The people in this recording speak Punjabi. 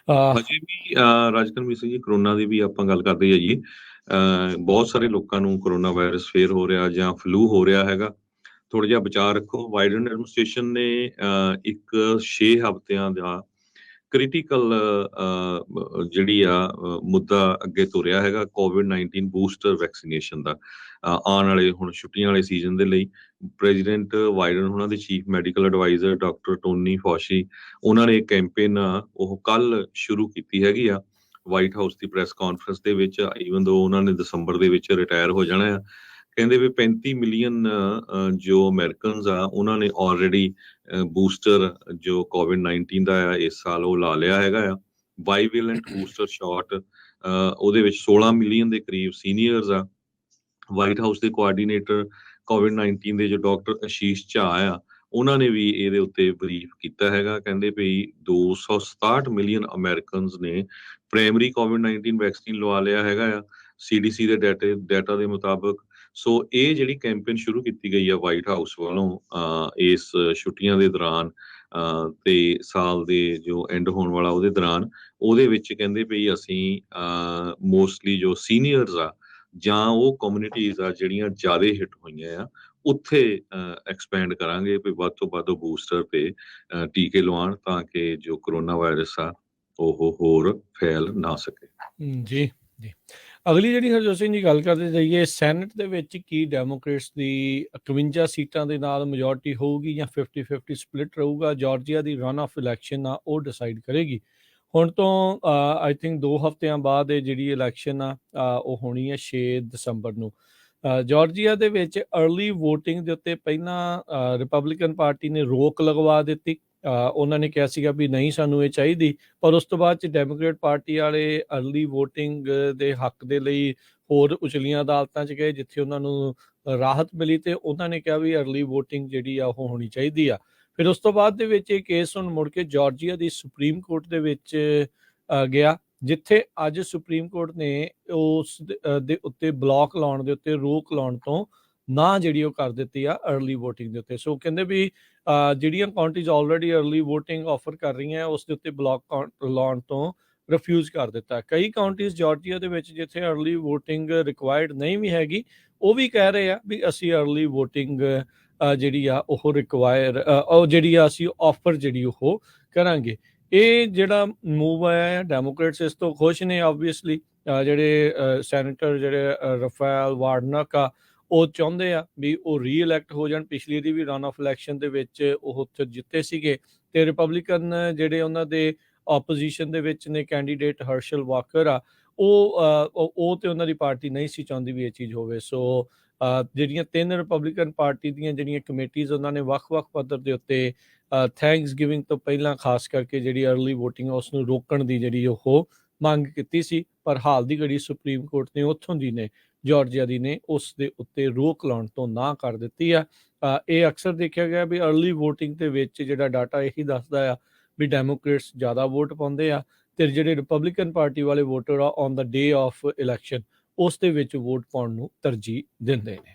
ਹਜੇ ਵੀ ਰਾਜਕਰਮੀ ਸਿੰਘ ਜੀ, ਕਰੋਨਾ ਦੀ ਵੀ ਆਪਾਂ ਗੱਲ ਕਰਦੇ ਜਾਈਏ, ਬਹੁਤ ਸਾਰੇ ਲੋਕਾਂ ਨੂੰ ਕਰੋਨਾ ਵਾਇਰਸ ਫੇਰ ਹੋ ਰਿਹਾ ਜਾਂ ਫਲੂ ਹੋ ਰਿਹਾ ਹੈਗਾ। ਥੋੜਾ ਜਿਹਾ ਬਚਾਅ ਰੱਖੋ। ਬਾਈਡਨ ਐਡਮਿਨਿਸਟ੍ਰੇਸ਼ਨ ਨੇ ਇੱਕ 6 ਹਫ਼ਤਿਆਂ ਦਾ ਕ੍ਰਿਟੀਕਲ ਜਿਹੜੀ ਆ ਮੁੱਦਾ ਅੱਗੇ ਤੁਰਿਆ ਹੈਗਾ, COVID-19 ਬੂਸਟਰ ਵੈਕਸੀਨੇਸ਼ਨ ਦਾ। ਆਉਣ ਵਾਲੇ ਹੁਣ ਛੁੱਟੀਆਂ ਵਾਲੇ ਸੀਜ਼ਨ ਦੇ ਲਈ ਪ੍ਰੈਜ਼ੀਡੈਂਟ ਬਾਈਡਨ ਉਹਨਾਂ ਦੇ chief medical adviser doctor Tony Fauci, ਉਹਨਾਂ ਨੇ ਕੈਂਪੇਨ ਉਹ ਕੱਲ ਸ਼ੁਰੂ ਕੀਤੀ ਹੈਗੀ ਆ ਵਾਈਟ ਹਾਊਸ ਦੀ ਪ੍ਰੈਸ ਕਾਨਫਰੰਸ ਦੇ ਵਿੱਚ। ਈਵਨ ਦੋ ਉਹਨਾਂ ਨੇ ਦਸੰਬਰ ਦੇ ਵਿੱਚ ਰਿਟਾਇਰ ਹੋ ਜਾਣਾ ਆ। ਕਹਿੰਦੇ ਵੀ 35 ਮਿਲੀਅਨ ਜੋ ਅਮਰੀਕਨਸ ਆ ਉਹਨਾਂ ਨੇ ਆਲਰੇਡੀ ਬੂਸਟਰ ਜੋ COVID-19 ਦਾ ਆ ਇਸ ਸਾਲ ਉਹ ਲਾ ਲਿਆ ਹੈਗਾ ਆ। ਬਾਈਵੇਲੈਂਟ ਬੂਸਟਰ ਸ਼ਾਟ ਉਹਦੇ ਵਿੱਚ 16 ਮਿਲੀਅਨ ਦੇ ਕਰੀਬ ਸੀਨੀਅਰਸ ਆ। ਵਾਈਟ ਹਾਊਸ ਦੇ ਕੋਆਰਡੀਨੇਟਰ COVID-19 ਦੇ ਜੋ ਡਾਕਟਰ ਆਸ਼ੀਸ਼ ਝਾਅ ਆ, ਉਹਨਾਂ ਨੇ ਵੀ ਇਹਦੇ ਉੱਤੇ ਬਰੀਫ ਕੀਤਾ ਹੈਗਾ। ਕਹਿੰਦੇ ਵੀ 267 ਮਿਲੀਅਨ ਅਮਰੀਕਨਸ ਨੇ ਪ੍ਰਾਇਮਰੀ COVID-19 ਵੈਕਸੀਨ ਲਵਾ ਲਿਆ ਹੈਗਾ ਆ CDC ਦੇ ਡਾਟਾ ਦੇ ਮੁਤਾਬਕ। ਸੋ ਇਹ ਜਿਹੜੀ ਕੈਂਪੇਨ ਸ਼ੁਰੂ ਕੀਤੀ ਗਈ ਆ ਵਾਈਟ ਹਾਊਸ ਵੱਲੋਂ ਇਸ ਛੁੱਟੀਆਂ ਦੇ ਦੌਰਾਨ ਤੇ ਸਾਲ ਦੇ ਜੋ ਐਂਡ ਹੋਣ ਵਾਲਾ ਉਹਦੇ ਦੌਰਾਨ, ਉਹਦੇ ਵਿੱਚ ਕਹਿੰਦੇ ਵੀ ਅਸੀਂ ਮੋਸਟਲੀ ਜੋ ਸੀਨੀਅਰਸ ਆ ਜਾਂ ਉਹ ਕਮਿਊਨਿਟੀਜ਼ ਆ ਜਿਹੜੀਆਂ ਜ਼ਿਆਦਾ ਹਿੱਟ ਹੋਈਆਂ ਆ, ਉੱਥੇ ਐਕਸਪੈਂਡ ਕਰਾਂਗੇ ਵੀ ਵੱਧ ਤੋਂ ਵੱਧ ਬੂਸਟਰ ਤੇ ਟੀਕੇ ਲਵਾਉਣ ਤਾਂ ਕਿ ਜੋ ਕਰੋਨਾ ਵਾਇਰਸ ਆ ਉਹ ਹੋਰ ਫੈਲ ਨਾ ਸਕੇ। ਜੀ ਜੀ। ਅਗਲੀ ਜਿਹੜੀ ਹਰਜੋਤ ਸਿੰਘ ਜੀ ਗੱਲ ਕਰਦੇ ਜਾਈਏ, ਸੈਨੇਟ ਦੇ ਵਿੱਚ ਕੀ ਡੈਮੋਕ੍ਰੇਟਸ ਦੀ 51 ਸੀਟਾਂ ਦੇ ਨਾਲ ਮੈਜੋਰਟੀ ਹੋਊਗੀ ਜਾਂ 50-50 ਸਪਲਿਟ ਰਹੂਗਾ? Georgia the run of election ਆ ਉਹ ਡਿਸਾਈਡ ਕਰੇਗੀ। ਹੁਣ ਤੋਂ ਆਈ ਥਿੰਕ 2 ਹਫ਼ਤਿਆਂ ਬਾਅਦ ਇਹ ਜਿਹੜੀ ਇਲੈਕਸ਼ਨ ਆ ਉਹ ਹੋਣੀ ਹੈ 6 ਦਸੰਬਰ ਨੂੰ। ਜਾਰਜੀਆ ਦੇ ਵਿੱਚ ਅਰਲੀ ਵੋਟਿੰਗ ਦੇ ਉੱਤੇ ਪਹਿਲਾਂ ਰਿਪਬਲਿਕਨ ਪਾਰਟੀ ਨੇ ਰੋਕ ਲਗਵਾ ਦਿੱਤੀ। ਉਹਨਾਂ ਨੇ ਕਿਹਾ ਸੀਗਾ ਵੀ ਨਹੀਂ ਸਾਨੂੰ ਇਹ ਚਾਹੀਦੀ, ਪਰ ਉਸ ਤੋਂ ਬਾਅਦ 'ਚ ਡੈਮੋਕ੍ਰੇਟ ਪਾਰਟੀ ਵਾਲੇ ਅਰਲੀ ਵੋਟਿੰਗ ਦੇ ਹੱਕ ਦੇ ਲਈ ਹੋਰ ਉਚਲੀਆਂ ਅਦਾਲਤਾਂ 'ਚ ਗਏ, ਜਿੱਥੇ ਉਹਨਾਂ ਨੂੰ ਰਾਹਤ ਮਿਲੀ ਤੇ ਉਹਨਾਂ ਨੇ ਕਿਹਾ ਵੀ ਅਰਲੀ ਵੋਟਿੰਗ ਜਿਹੜੀ ਆ ਉਹ ਹੋਣੀ ਚਾਹੀਦੀ ਆ। ਫਿਰ ਉਸ ਤੋਂ ਬਾਅਦ ਦੇ ਵਿੱਚ ਇਹ ਕੇਸ ਹੁਣ ਮੁੜ ਕੇ ਜਾਰਜੀਆ ਦੀ ਸੁਪਰੀਮ ਕੋਰਟ ਦੇ ਵਿੱਚ ਗਿਆ, ਜਿੱਥੇ ਅੱਜ ਸੁਪਰੀਮ ਕੋਰਟ ਨੇ ਉਸ ਦੇ ਉੱਤੇ ਬਲੌਕ ਲਾਉਣ ਦੇ ਉੱਤੇ, ਰੋਕ ਲਾਉਣ ਤੋਂ ਨਾ ਜਿਹੜੀ ਉਹ ਕਰ ਦਿੱਤੀ ਆ ਅਰਲੀ ਵੋਟਿੰਗ ਦੇ ਉੱਤੇ। ਸੋ ਕਹਿੰਦੇ ਵੀ ਜਿਹੜੀਆਂ ਕਾਉਂਟਰੀਜ਼ ਆਲਰੇਡੀ ਅਰਲੀ ਵੋਟਿੰਗ ਆਫਰ ਕਰ ਰਹੀਆਂ ਉਸ ਦੇ ਉੱਤੇ ਬਲੌਕ ਲਾਉਣ ਤੋਂ ਰਿਫਿਊਜ਼ ਕਰ ਦਿੱਤਾ। ਕਈ ਕਾਉਂਟਰੀਜ਼ ਜਾਰਜੀਆ ਦੇ ਵਿੱਚ ਜਿੱਥੇ ਅਰਲੀ ਵੋਟਿੰਗ ਰਿਕੁਆਇਰਡ ਨਹੀਂ ਵੀ ਹੈਗੀ, ਉਹ ਵੀ ਕਹਿ ਰਹੇ ਆ ਵੀ ਅਸੀਂ ਅਰਲੀ ਵੋਟਿੰਗ ਜਿਹੜੀ ਆ ਉਹ ਰਿਕੁਆਇਰ ਉਹ ਜਿਹੜੀ ਆ ਅਸੀਂ ਆਫਰ ਜਿਹੜੀ ਉਹ ਕਰਾਂਗੇ। ਇਹ ਜਿਹੜਾ ਮੂਵ ਆਇਆ ਡੈਮੋਕ੍ਰੇਟਸ ਇਸ ਤੋਂ ਖੁਸ਼ ਨੇ ਆਬਵੀਅਸਲੀ। ਜਿਹੜੇ ਸੈਨੇਟਰ ਜਿਹੜੇ ਰਫੇਲ ਵਾਰਨਕ ਆ ਉਹ ਚਾਹੁੰਦੇ ਆ ਵੀ ਉਹ ਰੀਇਲੈਕਟ ਹੋ ਜਾਣ। ਪਿਛਲੀ ਦੀ ਵੀ ਰਨ ਆਫ ਇਲੈਕਸ਼ਨ ਦੇ ਵਿੱਚ ਉਹ ਉੱਥੇ ਜਿੱਤੇ ਸੀਗੇ, ਤੇ ਰਿਪਬਲਿਕਨ ਜਿਹੜੇ ਉਹਨਾਂ ਦੇ ਆਪੋਜੀਸ਼ਨ ਦੇ ਵਿੱਚ ਨੇ ਕੈਂਡੀਡੇਟ ਹਰਸ਼ਲ ਵਾਕਰ ਆ, ਉਹ ਤੇ ਉਹਨਾਂ ਦੀ ਪਾਰਟੀ ਨਹੀਂ ਸੀ ਚਾਹੁੰਦੀ ਵੀ ਇਹ ਚੀਜ਼ ਹੋਵੇ। ਸੋ ਜਿਹੜੀਆਂ 3 ਰਿਪਬਲਿਕਨ ਪਾਰਟੀ ਦੀਆਂ ਜਿਹੜੀਆਂ ਕਮੇਟੀਜ਼ ਉਹਨਾਂ ਨੇ ਵੱਖ-ਵੱਖ ਪੱਧਰ ਦੇ ਉੱਤੇ ਥੈਂਕਸ ਗਿਵਿੰਗ ਤੋਂ ਪਹਿਲਾਂ ਖਾਸ ਕਰਕੇ ਜਿਹੜੀ ਅਰਲੀ ਵੋਟਿੰਗ ਉਸ ਨੂੰ ਰੋਕਣ ਦੀ ਜਿਹੜੀ ਉਹ ਮੰਗ ਕੀਤੀ ਸੀ, ਪਰ ਹਾਲ ਦੀ ਘੜੀ ਸੁਪਰੀਮ ਕੋਰਟ ਨੇ ਉੱਥੋਂ ਦੀ ਨੇ ਜਾਰਜੀਆ ਦੀ ਨੇ ਉਸ ਦੇ ਉੱਤੇ ਰੋਕ ਲਾਉਣ ਤੋਂ ਨਾ ਕਰ ਦਿੱਤੀ ਆ। ਇਹ ਅਕਸਰ ਦੇਖਿਆ ਗਿਆ ਵੀ ਅਰਲੀ ਵੋਟਿੰਗ ਦੇ ਵਿੱਚ ਜਿਹੜਾ ਡਾਟਾ ਇਹੀ ਦੱਸਦਾ ਆ ਵੀ ਡੈਮੋਕ੍ਰੇਟਸ ਜ਼ਿਆਦਾ ਵੋਟ ਪਾਉਂਦੇ ਆ, ਤੇ ਜਿਹੜੇ ਰਿਪਬਲਿਕਨ ਪਾਰਟੀ ਵਾਲੇ ਵੋਟਰ ਆ on the day of election ਉਸ ਦੇ ਵਿੱਚ ਵੋਟ ਪਾਉਣ ਨੂੰ ਤਰਜੀਹ ਦਿੰਦੇ ਨੇ।